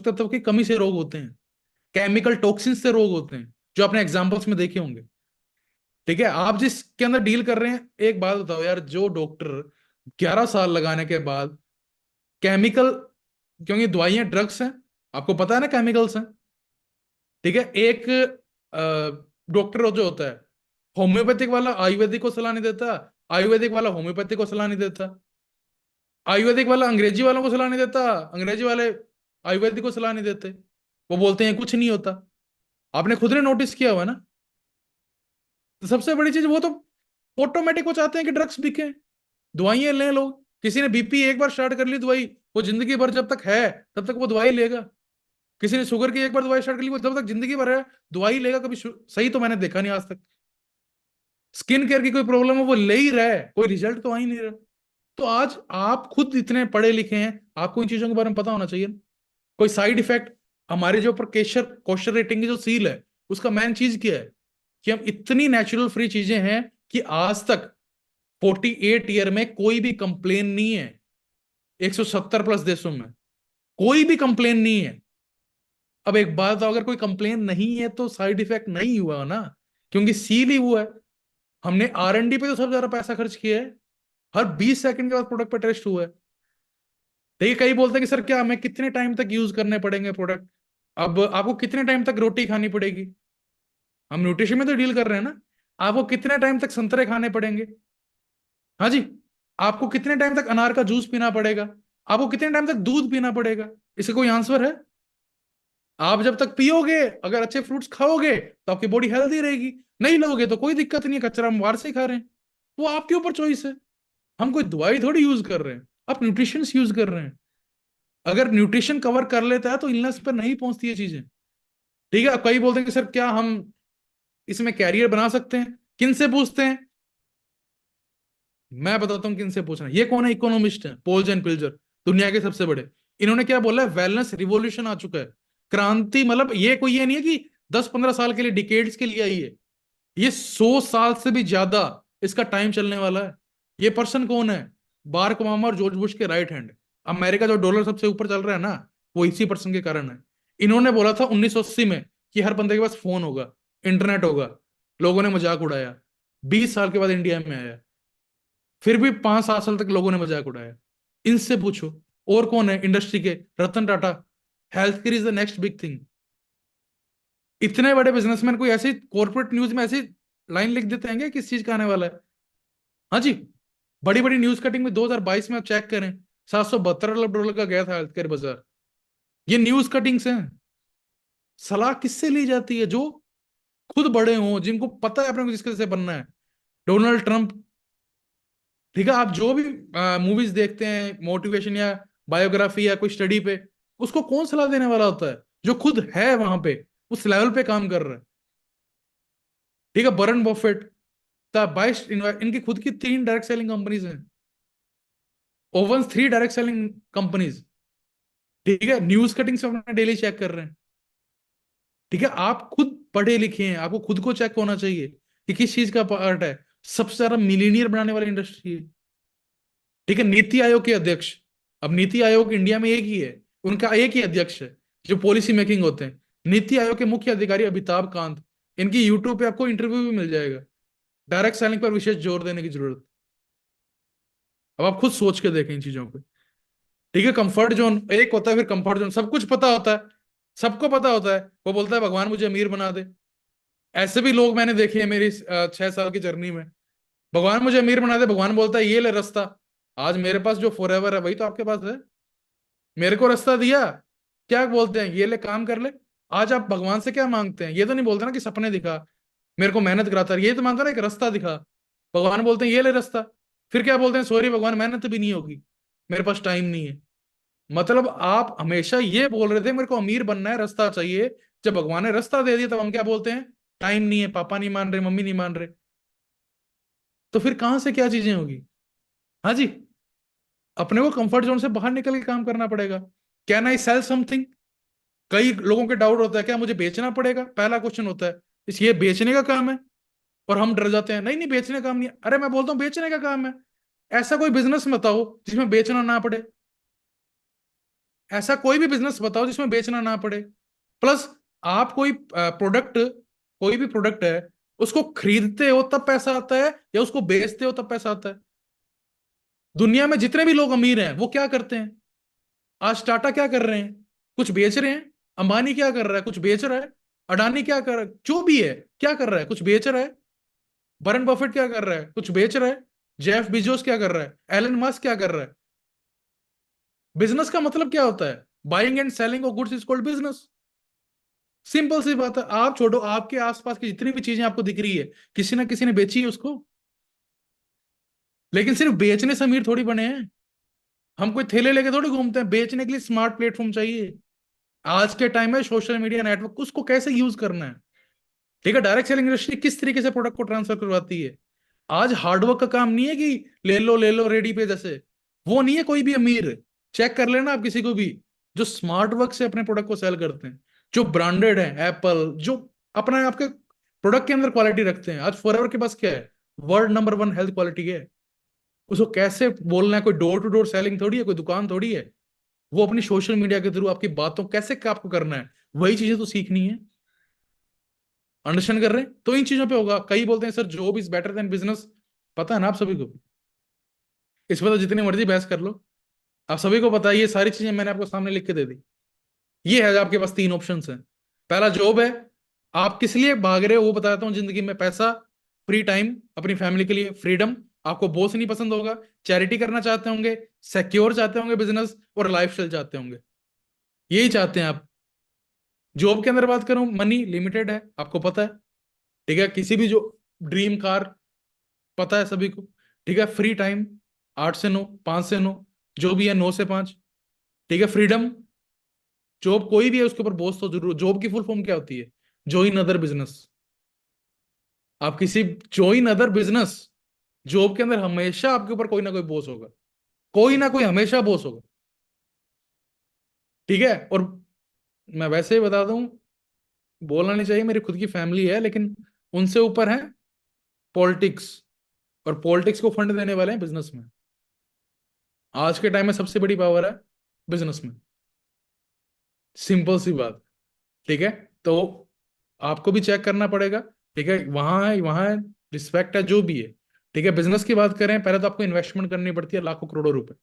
तत्व की कमी से रोग होते हैं, केमिकल टॉक्सिन से रोग होते हैं, जो आपने एग्जाम्पल्स में देखे होंगे। ठीक है, आप जिसके अंदर डील कर रहे हैं, एक बात बताओ यार, जो डॉक्टर 11 साल लगाने के बाद केमिकल, क्योंकि दवाइयां ड्रग्स हैं, आपको पता है ना केमिकल्स हैं। ठीक है, एक डॉक्टर जो होता है, होम्योपैथिक वाला आयुर्वेदिक को सलाह नहीं देता, आयुर्वेदिक वाला होम्योपैथिक को सलाह नहीं देता, आयुर्वेदिक वाला अंग्रेजी वालों को सलाह नहीं देता, अंग्रेजी वाले आयुर्वेदिक को सलाह नहीं देते। वो बोलते हैं कुछ नहीं होता। आपने खुद ने नोटिस किया हुआ ना। तो सबसे बड़ी चीज, वो तो ऑटोमेटिक वो चाहते हैं कि ड्रग्स बिके, दवाइयां लें लोग। किसी ने बीपी एक बार स्टार्ट कर ली दवाई, वो जिंदगी भर जब तक है तब तक वो दवाई लेगा। किसी ने शुगर की एक बार दवाई स्टार्ट कर ली, वो जब तक जिंदगी भर है दवाई लेगा। कभी सही तो मैंने देखा नहीं आज तक। स्किन केयर की कोई प्रॉब्लम है, वो ले ही रहा है, कोई रिजल्ट तो आ ही नहीं रहा। तो आज आप खुद इतने पढ़े लिखे हैं, आपको इन चीजों के बारे में पता होना चाहिए ना। कोई साइड इफेक्ट, हमारे जो ऊपर केशर कोशर रेटिंग की जो सील है, उसका मेन चीज क्या है? कि हम इतनी नेचुरल फ्री चीजें हैं कि आज तक 48 ईयर में कोई भी कंप्लेन नहीं है। 170 प्लस देशों में कोई भी कंप्लेन नहीं है। अब एक बात, अगर कोई कंप्लेन नहीं है तो साइड इफेक्ट नहीं हुआ ना, क्योंकि सील ही हुआ है। हमने R&D पे तो सबसे ज्यादा पैसा खर्च किया है। हर 20 सेकंड के बाद प्रोडक्ट पे टेस्ट हुआ है। देखिए, कई बोलते हैं कि सर क्या हमें कितने टाइम तक यूज करने पड़ेंगे प्रोडक्ट? अब आपको कितने टाइम तक रोटी खानी पड़ेगी? हम न्यूट्रिशन में तो डील कर रहे हैं ना। आपको कितने टाइम तक संतरे खाने पड़ेंगे? हाँ जी। आपको कितने टाइम तक अनार का जूस पीना पड़ेगा? आपको कितने टाइम तक दूध पीना पड़ेगा? इसका कोई आंसर है? आप जब तक पियोगे, अगर अच्छे फ्रूट्स खाओगे तो आपकी बॉडी हेल्दी रहेगी। नहीं लोगे तो कोई दिक्कत नहीं है, कचरा हम बाहर से ही खा रहे हैं। वो आपके ऊपर चॉइस है। हम कोई दवाई थोड़ी यूज कर रहे हैं, आप न्यूट्रिशन यूज कर रहे हैं। अगर न्यूट्रिशन कवर कर लेता है तो इलनेस पर नहीं पहुंचती है चीजें। ठीक है, अब कई बोलते हैं कि सर क्या हम इसमें कैरियर बना सकते हैं? किन से पूछते हैं? मैं बताता हूँ किन से पूछना है। ये कौन है? इकोनॉमिस्ट है, पोल्स एंड पिल्जर, दुनिया के सबसे बड़े। इन्होंने क्या बोला है? वेलनेस रिवॉल्यूशन आ चुका है। क्रांति, मतलब ये कोई ये नहीं है कि 10-15 साल के लिए, डिकेड्स के लिए आई है। ये 100 साल से भी ज्यादा इसका टाइम चलने वाला है। ये पर्सन कौन है? बाराक ओबामा और जॉर्ज बुश के राइट हैंड। अमेरिका जो डॉलर सबसे ऊपर चल रहा है ना, वो इसी पर्सन के कारण है। इन्होंने बोला था 1980 में कि हर बंदे के पास फोन होगा, इंटरनेट होगा। लोगों ने मजाक उड़ाया। 20 साल के बाद इंडिया में आया, फिर भी 5-7 साल तक लोगों ने मजाक उड़ाया। इनसे पूछो। और कौन है इंडस्ट्री के? Ratan Tata. Health care is the next big thing. इतने बड़े बिजनेसमैन कोई ऐसी कॉर्पोरेट न्यूज में ऐसी लाइन लिख देते हैं क्या किस चीज का आने वाला है? हाँ जी। बड़ी बड़ी न्यूज कटिंग में 2022 में आप चेक करें, $772 का गया था हेल्थ केयर बाजार। ये न्यूज कटिंग्स हैं। सलाह किससे ली जाती है? जो खुद बड़े हों, जिनको पता है अपने को किसके से बनना है। Donald Trump. ठीक है, आप जो भी मूवीज देखते हैं मोटिवेशन या बायोग्राफी या कोई स्टडी पे, उसको कौन सलाह देने वाला होता है? जो खुद है वहां पे, उस लेवल पे काम कर रहा है। ठीक है, बरन बफेट, द बाइस्ट, इनकी खुद की 3 डायरेक्ट सेलिंग कंपनीज हैं। Owns 3 direct selling companies. ठीक है, न्यूज कटिंग से अपना डेली चेक कर रहे हैं। ठीक है, आप खुद पढ़े लिखे हैं, आपको खुद को चेक होना चाहिए कि किस चीज का पार्ट है। सबसे ज्यादा मिलीनियर बनाने वाली इंडस्ट्री है। ठीक है, नीति आयोग के अध्यक्ष, अब नीति आयोग इंडिया में एक ही है, उनका एक ही अध्यक्ष है जो पॉलिसी मेकिंग होते हैं। नीति आयोग के मुख्य अधिकारी अमिताभ कांत। इनकी यूट्यूब पे आपको इंटरव्यू भी मिल जाएगा। डायरेक्ट सेलिंग पर विशेष जोर देने की जरूरत। अब आप खुद सोच के देखें इन चीजों पे। ठीक है, कंफर्ट जोन एक होता है, फिर कंफर्ट जोन सब कुछ पता होता है, सबको पता होता है। वो बोलता है भगवान मुझे अमीर बना दे। ऐसे भी लोग मैंने देखे हैं मेरी 6 साल की जर्नी में। भगवान मुझे अमीर बना दे, भगवान बोलता है ये ले रास्ता। आज मेरे पास जो फॉरएवर है वही तो आपके पास है। मेरे को रास्ता दिया, क्या बोलते हैं, ये ले काम कर ले। आज आप भगवान से क्या मांगते हैं? ये तो नहीं बोलते ना कि सपने दिखा, मेरे को मेहनत कराता है, ये तो मांगता ना एक रास्ता दिखा। भगवान बोलते हैं ये ले रास्ता। फिर क्या बोलते हैं, सॉरी भगवान मेहनत भी नहीं होगी, मेरे पास टाइम नहीं है। मतलब आप हमेशा ये बोल रहे थे मेरे को अमीर बनना है, रास्ता चाहिए। जब भगवान ने रास्ता दे दिया तब हम क्या बोलते हैं, टाइम नहीं है, पापा नहीं मान रहे, मम्मी नहीं मान रहे। तो फिर कहां से क्या चीजें होगी? हाँ जी। अपने को कंफर्ट जोन से बाहर निकल के काम करना पड़ेगा। Can I sell something? कई लोगों के डाउट होता है, क्या मुझे बेचना पड़ेगा? पहला क्वेश्चन होता है, इस ये बेचने का काम है? और हम डर जाते हैं, नहीं नहीं बेचने का काम नहीं है। अरे मैं बोलता हूँ बेचने का काम है। ऐसा कोई बिजनेस बताओ जिसमें बेचना ना पड़े। ऐसा कोई भी बिजनेस बताओ जिसमें बेचना ना पड़े। प्लस आप कोई प्रोडक्ट, कोई भी प्रोडक्ट है, उसको खरीदते हो तब पैसा आता है या उसको बेचते हो तब पैसा आता है? दुनिया में जितने भी लोग अमीर हैं वो क्या करते हैं? आज टाटा क्या कर रहे हैं? कुछ बेच रहे हैं। अंबानी क्या कर रहा है? कुछ बेच रहा है। अडानी क्या कर रहा है? जो भी है क्या कर रहा है? कुछ बेच रहा है। बरन बफेट क्या कर रहा है? कुछ बेच रहा है। जेफ बिजोस क्या कर रहा है? एलन मस्क क्या कर रहा है? बिजनेस का मतलब क्या होता है? Buying and selling of goods is called business. Simple सी बात है। आप छोड़ो, आपके आसपास की जितनी भी चीजें आपको दिख रही है, किसी ना किसी ने बेची है उसको। लेकिन सिर्फ बेचने से अमीर थोड़ी बने हैं। हम कोई थैले लेके थोड़ी घूमते हैं, बेचने के लिए स्मार्ट प्लेटफॉर्म चाहिए। आज के टाइम में सोशल मीडिया नेटवर्क, उसको कैसे यूज करना है। ठीक है, डायरेक्ट सेलिंग इंडस्ट्री किस तरीके से प्रोडक्ट को ट्रांसफर करवाती है। आज हार्डवर्क का काम नहीं है कि ले लो रेडी पे जैसे। वो नहीं है कोई भी अमीर। चेक कर लेना आप किसी को भी जो स्मार्ट वर्क से अपने प्रोडक्ट को सेल करते हैं, जो ब्रांडेड है, एप्पल, जो अपना आपके प्रोडक्ट के अंदर क्वालिटी रखते हैं। आज फॉरएवर के पास क्या है? World number one health quality है। उसको कैसे बोलना है, कोई डोर टू डोर सेलिंग थोड़ी है, कोई दुकान थोड़ी है। वो अपनी सोशल मीडिया के थ्रू आपकी बातों कैसे क्या आपको करना है, वही चीजें तो सीखनी है। अंडरस्टैंड कर रहे हैं? तो इन चीजों पे होगा। कई बोलते हैं sir job is better than business. पता है ना आप सभी को? इस पर तो जितनी मर्जी बहस कर लो, आप सभी को पता है। ये सारी चीजें मैंने आपको सामने लिख के दे दी। ये है, आपके पास तीन ऑप्शंस हैं। पहला जॉब है। आप किस लिए भाग रहे हो वो बताता हूँ। जिंदगी में पैसा, फ्री टाइम, अपनी फैमिली के लिए फ्रीडम, आपको बॉस नहीं पसंद होगा, चैरिटी करना चाहते होंगे, सिक्योर चाहते होंगे बिजनेस, और लाइफस्टाइल चाहते होंगे। यही चाहते हैं आप। जॉब के अंदर बात करूं, मनी लिमिटेड है, आपको पता है। ठीक है, किसी भी जो ड्रीम कार, पता है सभी को। ठीक है, फ्री टाइम 8 से 9, 5 से 9, जो भी है 9 से 5। ठीक है, फ्रीडम। जॉब कोई भी है उसके ऊपर बॉस तो जरूर। जॉब की फुल फॉर्म क्या होती है? Join other business. आप किसी जॉइन अदर बिजनेस, जॉब के अंदर हमेशा आपके ऊपर कोई ना कोई बॉस होगा। कोई ना कोई हमेशा बॉस होगा। ठीक है। और मैं वैसे ही बता दूं, बोलना नहीं चाहिए, मेरी खुद की फैमिली है, लेकिन उनसे ऊपर है पॉलिटिक्स। और पॉलिटिक्स को फंड देने वाले हैं बिजनेस में। आज के टाइम में सबसे बड़ी पावर है बिजनेस में। सिंपल सी बात। ठीक है। तो आपको भी चेक करना पड़ेगा। ठीक है, वहां है, रिस्पेक्ट है, जो भी है। ठीक है, बिजनेस की बात करें, पहले तो आपको इन्वेस्टमेंट करनी पड़ती है लाखों करोड़ों रुपए।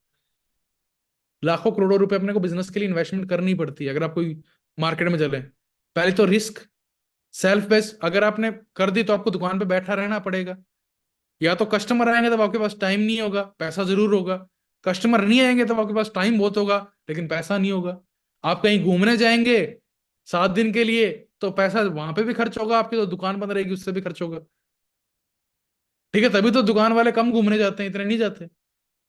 लाखों करोड़ों रुपए अपने को बिजनेस के लिए इन्वेस्टमेंट करनी पड़ती है अगर आप कोई मार्केट में चले। पहले तो रिस्क, सेल्फ बेस्ड अगर आपने कर दी तो आपको दुकान पे बैठा रहना पड़ेगा। या तो कस्टमर आएंगे तब आपके पास टाइम नहीं होगा, पैसा जरूर होगा। कस्टमर नहीं आएंगे तब आपके पास टाइम बहुत होगा, लेकिन पैसा नहीं होगा। आप कहीं घूमने जाएंगे 7 दिन के लिए, तो पैसा वहां पे भी खर्च होगा, आपकी तो दुकान बंद रहेगी उससे भी खर्च होगा। ठीक है, तभी तो दुकान वाले कम घूमने जाते हैं, इतने नहीं जाते।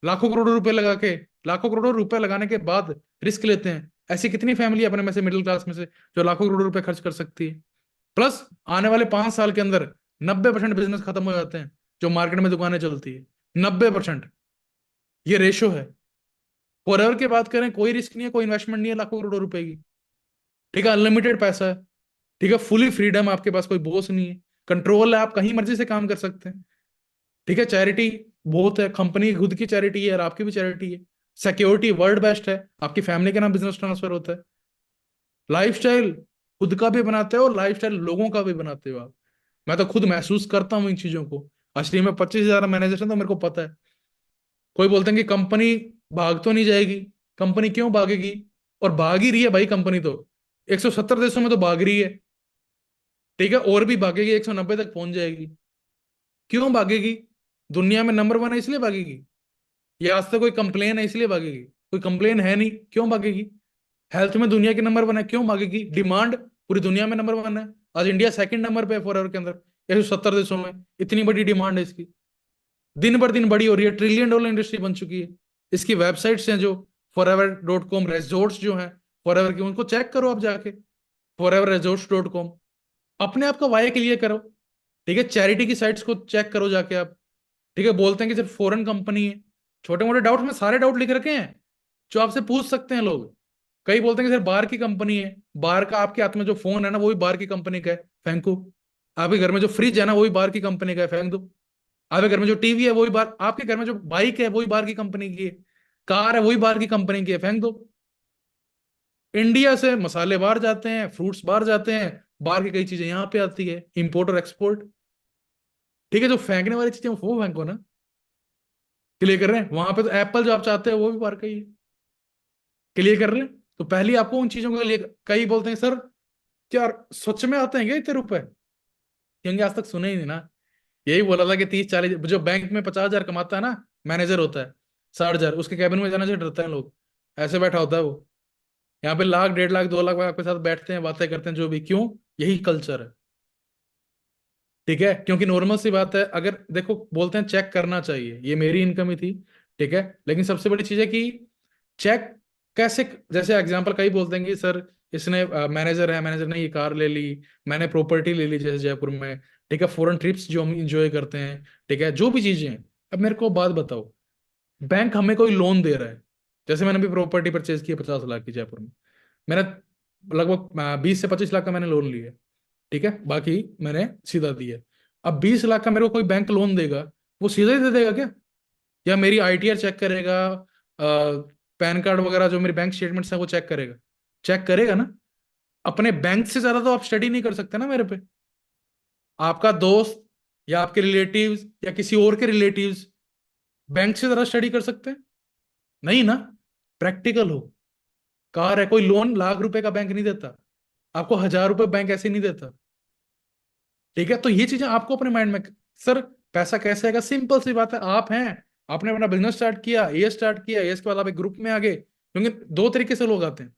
लाखों करोड़ों रुपए लगा के, लाखों करोड़ों रुपए लगाने के बाद रिस्क लेते हैं। ऐसी कितनी फैमिली अपने में से, मिडिल क्लास में से, जो लाखों करोड़ों रुपए खर्च कर सकती है। प्लस आने वाले 5 साल के अंदर 90% बिजनेस खत्म हो जाते हैं जो मार्केट में दुकानें चलती है। 90%। ये रेशो है। फॉरएवर की बात करें, कोई रिस्क नहीं है, कोई इन्वेस्टमेंट नहीं है लाखों करोड़ों रुपए की। ठीक है, अनलिमिटेड पैसा है। ठीक है, फुली फ्रीडम, आपके पास कोई बॉस नहीं है, कंट्रोल है, आप कहीं मर्जी से काम कर सकते हैं। ठीक है, चैरिटी बहुत है, कंपनी खुद की चैरिटी है और आपकी भी चैरिटी है। सिक्योरिटी वर्ल्ड बेस्ट है, आपकी फैमिली के नाम बिजनेस ट्रांसफर होता है। लाइफस्टाइल खुद का भी बनाते हो और लाइफस्टाइल लोगों का भी बनाते हो आप। मैं तो खुद महसूस करता हूँ इन चीजों को। असली में 25,000 मैनेजर है तो मेरे को पता है। कोई बोलते हैं कि कंपनी भाग तो नहीं जाएगी। कंपनी क्यों भागेगी? और भाग ही रही है भाई कंपनी तो। 170 देशों में तो भाग रही है। ठीक है, और भी भागेगी, 190 तक पहुंच जाएगी। क्यों भागेगी? दुनिया में नंबर वन है इसलिए भागेगी? या आज तक कोई कंप्लेन है इसलिए भागेगी? कोई कंप्लेन है नहीं, क्यों भागेगी? हेल्थ में दुनिया के नंबर वन है, क्यों भागेगी? डिमांड पूरी दुनिया में नंबर वन है। आज इंडिया सेकंड नंबर पे है फॉरएवर के अंदर, 170 देशों में। इतनी बड़ी डिमांड है इसकी, दिन बर दिन बड़ी हो रही है, $1 ट्रिलियन इंडस्ट्री बन चुकी है। इसकी वेबसाइट्स हैं जो forever.com, रिजोर्ट्स जो हैं फॉरएवर की, उनको चेक करो आप जाके, foreverresorts.com। अपने आप का वाई क्लियर करो, ठीक है? चैरिटी की साइट्स को चेक करो जाके आप, ठीक है? बोलते हैं कि सिर्फ फॉरेन कंपनी है, छोटे मोटे डाउट में सारे डाउट लिख रखे हैं जो आपसे पूछ सकते हैं लोग। कई बोलते हैं कि सर बाहर की कंपनी है, बाहर का आपके हाथ में जो फोन है ना वो भी बाहर की कंपनी का है, फेंको। आपके घर में जो फ्रिज है ना वो भी बाहर की कंपनी का है, फेंक दो। आपके घर में जो टीवी है वो भी बाहर, आपके घर में जो बाइक है वो भी बाहर की कंपनी की है, कार है वो भी बाहर की कंपनी की है, फेंक दो। इंडिया से मसाले बाहर जाते हैं, फ्रूट्स बाहर जाते हैं, बाहर की कई चीजें यहाँ पे आती है, इंपोर्ट और एक्सपोर्ट। ठीक है, जो फेंकने वाली चीजें वो फेंको ना। क्लियर कर रहे हैं? वहां पे तो एप्पल जो आप चाहते हैं वो भी बाहर का ही है। क्लियर कर रहे हैं? तो पहले आपको उन चीजों के लिए, कई बोलते हैं सर क्या सच में आते हैं क्या इतने रुपए? क्योंकि आज तक सुने ही नहीं ना। यही बोला था कि 30-40, जो बैंक में 50,000 कमाता है ना, मैनेजर होता है 60,000, उसके कैबिन में जाने से डरते हैं लोग। ऐसे बैठा होता है वो। यहाँ पे लाख, 1.5 लाख, 2 लाख आपके साथ बैठते हैं, बातें करते हैं, जो भी। क्यों? यही कल्चर है। ठीक है, क्योंकि नॉर्मल सी बात है, अगर देखो बोलते हैं चेक करना चाहिए, ये मेरी इनकम ही थी, ठीक है, लेकिन सबसे बड़ी चीज है कि चेक कैसे। जैसे एग्जांपल कई बोलते हैं कि सर इसने मैनेजर है, मैनेजर ने ये कार ले ली, मैंने प्रॉपर्टी ले ली जैसे जयपुर में, ठीक है, फॉरेन ट्रिप्स जो हम इंजॉय करते हैं, ठीक है, जो भी चीजें हैं। अब मेरे को बात बताओ, बैंक हमें कोई लोन दे रहा है, जैसे मैंने अभी प्रॉपर्टी परचेज की है 50 लाख की जयपुर में, मैंने लगभग 20 से 25 लाख का मैंने लोन लिया है, ठीक है, बाकी मैंने सीधा दिया है। अब 20 लाख का मेरे को कोई बैंक लोन देगा, वो सीधा ही दे देगा क्या? या मेरी आईटीआर चेक करेगा, पैन कार्ड वगैरह जो मेरी बैंक स्टेटमेंट्स है वो चेक करेगा? चेक करेगा ना। अपने बैंक से ज्यादा तो आप स्टडी नहीं कर सकते ना मेरे पे। आपका दोस्त या आपके रिलेटिव्स या किसी और के रिलेटिव्स बैंक से ज्यादा स्टडी कर सकते हैं? नहीं ना। प्रैक्टिकल हो। कार है, कोई लोन लाख रुपए का बैंक नहीं देता, आपको 1,000 रुपए बैंक ऐसे नहीं देता। ठीक है, तो ये चीजें आपको अपने माइंड में, सर पैसा कैसे आएगा? सिंपल सी बात है, आप हैं, आपने अपना बिजनेस स्टार्ट किया, ये स्टार्ट किया, ये इसके बाद आप एक ग्रुप में आ गए, क्योंकि दो तरीके से लोग आते हैं।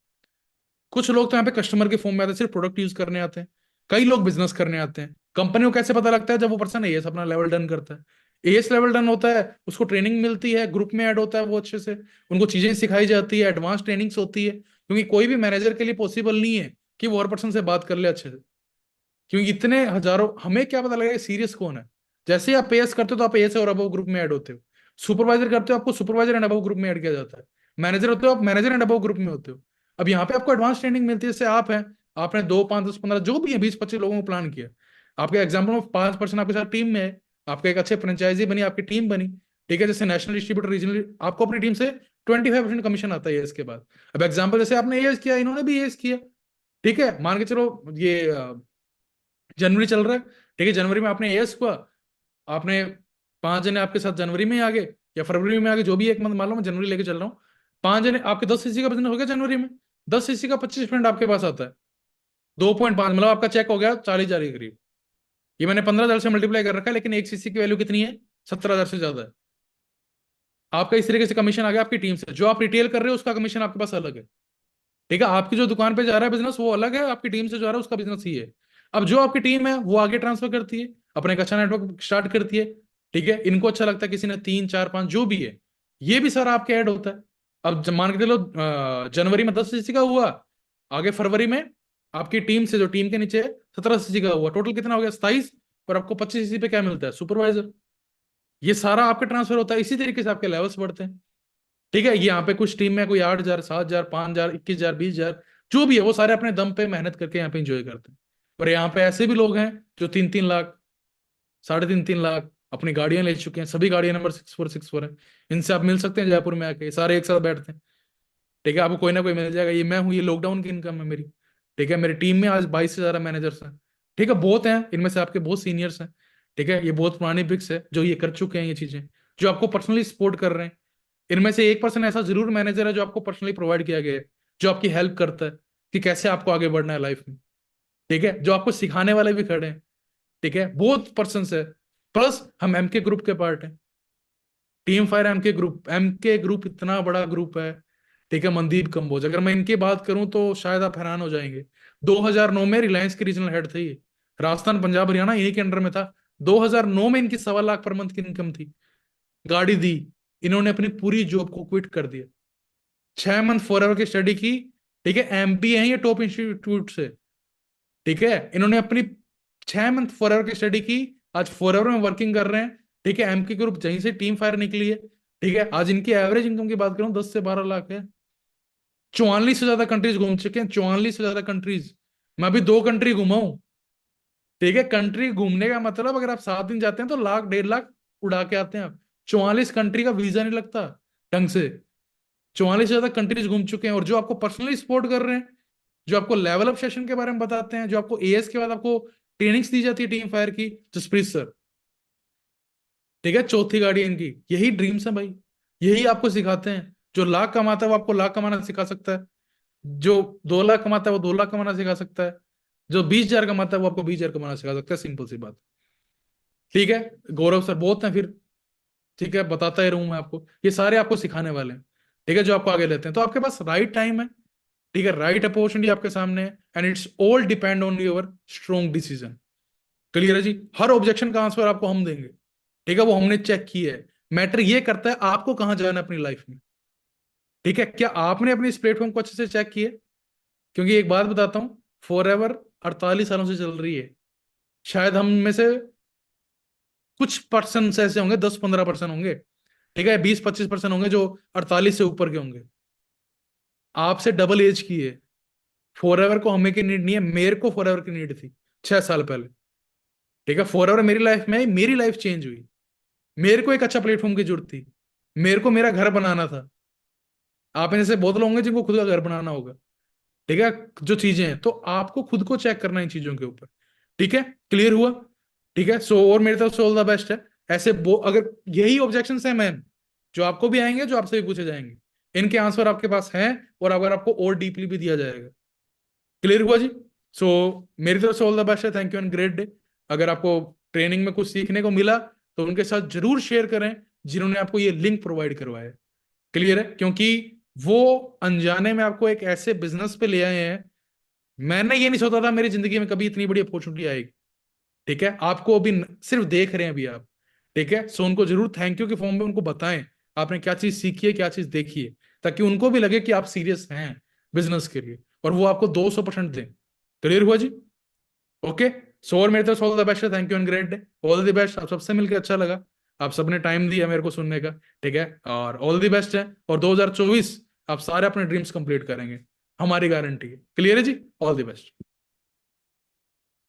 कुछ लोग तो यहाँ पे कस्टमर के फॉर्म में आते हैं, सिर्फ प्रोडक्ट यूज करने आते हैं। कई लोग बिजनेस करने आते हैं। कंपनी को कैसे पता लगता है? जब वो पर्सन एएस अपना लेवल डन करता है, एएस लेवल डन होता है, उसको ट्रेनिंग मिलती है, ग्रुप में ऐड होता है वो अच्छे से, उनको चीजें सिखाई जाती है, एडवांस ट्रेनिंग्स होती है, क्योंकि कोई भी मैनेजर के लिए पॉसिबल नहीं है कि वो और पर्सन से बात कर ले अच्छे से, क्योंकि इतने हजारों, हमें क्या पता लगेगा सीरियस कौन है? जैसे ही आप एएस करते हो तो आप एएस और अबव ग्रुप में ऐड होते हो। सुपरवाइजर करते हो, आपको सुपरवाइजर एंड अबव ग्रुप में ऐड किया जाता है। मैनेजर होते हो, आप मैनेजर एंड अबव ग्रुप में होते हो। अब यहाँ पे आपको एडवांस ट्रेनिंग मिलती है, जैसे आप हैं, आपने 2, 5, 10, 15 जो भी है 20-25 लोगों को प्लान किया, आपके एग्जाम्पल में 5 पर्सन आपके साथ टीम में है, आपके एक अच्छे फ्रेंचाइजी बनी, आपकी टीम बनी, ठीक है, जैसे नेशनल डिस्ट्रीब्यूटर, रीजनल, आपको अपनी टीम से 25% कमीशन आता है इसके बाद। अब एग्जाम्पल जैसे आपने एएस किया, इन्होंने भी एएस किया, ठीक है, मान के चलो ये जनवरी चल रहा है, ठीक है, जनवरी में आपने एएस हुआ, आपने 5 जने आपके साथ जनवरी में ही आ गए या फरवरी में आ गए, जो भी एक मंथ, मान लो मैं जनवरी लेके चल रहा हूँ, 5 जने आपके 10 सीसी का बिजनेस हो गया जनवरी में, 10 सीसी का 25% आपके पास आता है, 2.5, मतलब आपका चेक हो गया 40,000 के करीब। ये मैंने 15,000 से मल्टीप्लाई कर रखा है, लेकिन 1 सीसी की वैल्यू कितनी है? 17,000 से ज्यादा है। आपका इस तरीके से कमीशन आ गया आपकी टीम से, जो आप रिटेल कर रहे हो उसका कमीशन आपके पास अलग है, ठीक है, आपकी जो दुकान पे जा रहा है बिजनेस वो अलग है, आपकी टीम से जो आ रहा है उसका बिजनेस ही है। अब जो आपकी टीम है वो आगे ट्रांसफर करती है, अपने एक अच्छा नेटवर्क स्टार्ट करती है, ठीक है, इनको अच्छा लगता है, किसी ने 3, 4, 5 जो भी है, ये भी सारा आपके ऐड होता है। अब मान के चलो जनवरी में 10 सीसी का हुआ, आगे फरवरी में आपकी टीम से, जो टीम के नीचे 17 सीसी का हुआ, टोटल कितना हो गया? 27। और आपको 25 सीसी पे क्या मिलता है? सुपरवाइजर। ये सारा आपके ट्रांसफर होता है, इसी तरीके से आपके लेवल्स बढ़ते हैं। ठीक है, ये यहाँ पे कुछ टीम में कोई 8,000, 7,000, 5,000, 21,000, 20,000 जो भी है, वो सारे अपने दम पे मेहनत करके यहाँ पे एंजॉय करते हैं। और यहाँ पे ऐसे भी लोग हैं जो 3-3 लाख, 3.5-3 लाख अपनी गाड़ियां ले चुके हैं, सभी गाड़ियां नंबर 6464 है। इनसे आप मिल सकते हैं जयपुर में आके, सारे एक साथ बैठते हैं, ठीक है, आपको कोई ना कोई मिल जाएगा। ये मैं हूँ, ये लॉकडाउन की इनकम है मेरी, ठीक है, मेरी टीम में आज 22 से ज्यादा मैनेजर्स हैं, ठीक है, बहुत हैं, इनमें से आपके बहुत सीनियर्स हैं, ठीक है, ये बहुत पुरानी ब्रिक्स है जो ये कर चुके हैं ये चीजें, जो आपको पर्सनली सपोर्ट कर रहे हैं। इनमें से 1% ऐसा जरूर मैनेजर है जो आपको पर्सनली प्रोवाइड किया गया है, जो आपकी हेल्प करता है कि कैसे आपको आगे बढ़ना है लाइफ में, ठीक है, जो आपको सिखाने वाले भी खड़े हैं, ठीक है, बहुत पर्सन है। प्लस हम एमके ग्रुप के पार्ट हैं, team fire MK group, MK group इतना बड़ा ग्रुप है, ठीक है, मनदीप कंबोज, अगर मैं इनकी बात करूं तो शायद आप हैरान हो जाएंगे। 2009 में रिलायंस की रीजनल हेड थे ये, राजस्थान पंजाब हरियाणा इन्हीं के अंडर में था। 2009 में इनकी 1.25 लाख पर मंथ की इनकम थी, गाड़ी दी, इन्होंने अपनी पूरी जॉब को क्विट कर दिया, 6 मंथ फॉरएवर की स्टडी की, ठीक है, एमबीए है ये टॉप इंस्टीट्यूट से, ठीक है, इन्होंने अपनी 6 मंथ फॉरएवर की स्टडी की, आज फॉरएवर में वर्किंग कर रहे हैं, ठीक है, एमके ग्रुप जहीं से टीम फायर निकली है, ठीक है, आज इनकी एवरेज इनकम की बात करूं 10 से 12 लाख है। 44 से ज्यादा कंट्रीज घूम चुके हैं, 44 से ज्यादा कंट्रीज, मैं अभी 2 कंट्री घुमा हूं, ठीक है, कंट्री घूमने का मतलब अगर आप 7 दिन जाते हैं तो लाख 1.5 लाख उड़ा के आते हैं आप, 44 कंट्री का वीजा नहीं लगता ढंग से, 44 से ज्यादा कंट्रीज घूम चुके हैं, और जो आपको पर्सनली सपोर्ट कर रहे हैं, जो आपको लेवल अप सेशन के बारे में बताते हैं, जो आपको एएस के बाद आपको ट्रेनिंग्स दी जाती है टीम फायर की, जसप्रीत सर, ठीक है, चौथी गाड़ी इनकी, यही ड्रीम्स है भाई, यही आपको सिखाते हैं, जो लाख कमाता है वो आपको लाख कमाना सिखा सकता है, जो 2 लाख कमाता है वो 2 लाख कमाना सिखा सकता है, जो 20,000 कमाता है वो आपको 20,000 कमाना सिखा सकता है, सिंपल सी बात। ठीक है, गौरव सर बहुत हैं फिर, ठीक है, बताता ही रहूं मैं आपको, ये सारे आपको सिखाने वाले हैं, ठीक है, जो आपको आगे लेते हैं, तो आपके पास राइट टाइम है, ठीक है, राइट अपॉर्चुनिटी आपके सामने है, and it's all depend on your strong decision. Clear है जी, हर ऑब्जेक्शन का आंसर आपको हम देंगे, ठीक है, वो हमने चेक किया है, मैटर ये करता है आपको कहां जाना है अपनी लाइफ में, ठीक है, क्या आपने अपने इस प्लेटफॉर्म को अच्छे से चेक किया, क्योंकि एक बात बताता हूं, फॉर एवर 48 सालों से चल रही है, शायद हम में से कुछ पर्सन ऐसे होंगे, 10-15% होंगे, ठीक है, 20-25% होंगे जो 48 से ऊपर के होंगे, आपसे डबल एज की है, फॉर एवर को हमें की नीड नहीं है, मेरे को फॉर एवर की नीड थी 6 साल पहले, ठीक है, फॉर एवर मेरी लाइफ में आई, मेरी लाइफ चेंज हुई, मेरे को एक अच्छा प्लेटफॉर्म की जरूरत थी, मेरे को मेरा घर बनाना था, आप में से बहुत लोग होंगे जिनको खुद का घर बनाना होगा, ठीक है, जो चीजें हैं तो आपको खुद को चेक करना है इन चीजों के ऊपर, ठीक है, क्लियर हुआ, ठीक है, सो और मेरी तरफ से ऑल द बेस्ट है, ऐसे अगर यही ऑब्जेक्शन है मैम, जो आपको भी आएंगे, जो आपसे भी पूछे जाएंगे, इनके आंसर आपके पास हैं, और अगर आपको और डीपली भी दिया जाएगा, क्लियर हुआ जी। सो मेरी तरफ से ऑल द बेस्ट है, thank you and great day. अगर आपको ट्रेनिंग में कुछ सीखने को मिला तो उनके साथ जरूर शेयर करें जिन्होंने आपको ये लिंक प्रोवाइड करवाया है, क्लियर है, क्योंकि वो अनजाने में आपको एक ऐसे बिजनेस पे ले आए हैं, मैंने ये नहीं सोचा था मेरी जिंदगी में कभी इतनी बड़ी अपॉर्चुनिटी आएगी, ठीक है, आपको अभी सिर्फ देख रहे हैं अभी आप, ठीक है, सो उनको जरूर थैंक यू के फॉर्म में उनको बताएं आपने क्या चीज सीखी है, क्या चीज देखी है, ताकि उनको भी लगे कि आप सीरियस हैं बिजनेस के लिए, और वो आपको 200% दें। क्लियर हुआ जी, ओके, सो और मेरे तरफ ऑल द बेस्ट है, thank you and great day, all the best, आप सबसे मिलकर अच्छा लगा, आप सबने टाइम दिया मेरे को सुनने का, ठीक है, और ऑल द बेस्ट है, और 2024 आप सारे अपने ड्रीम्स कंप्लीट करेंगे, हमारी गारंटी है, क्लियर है जी, ऑल द बेस्ट।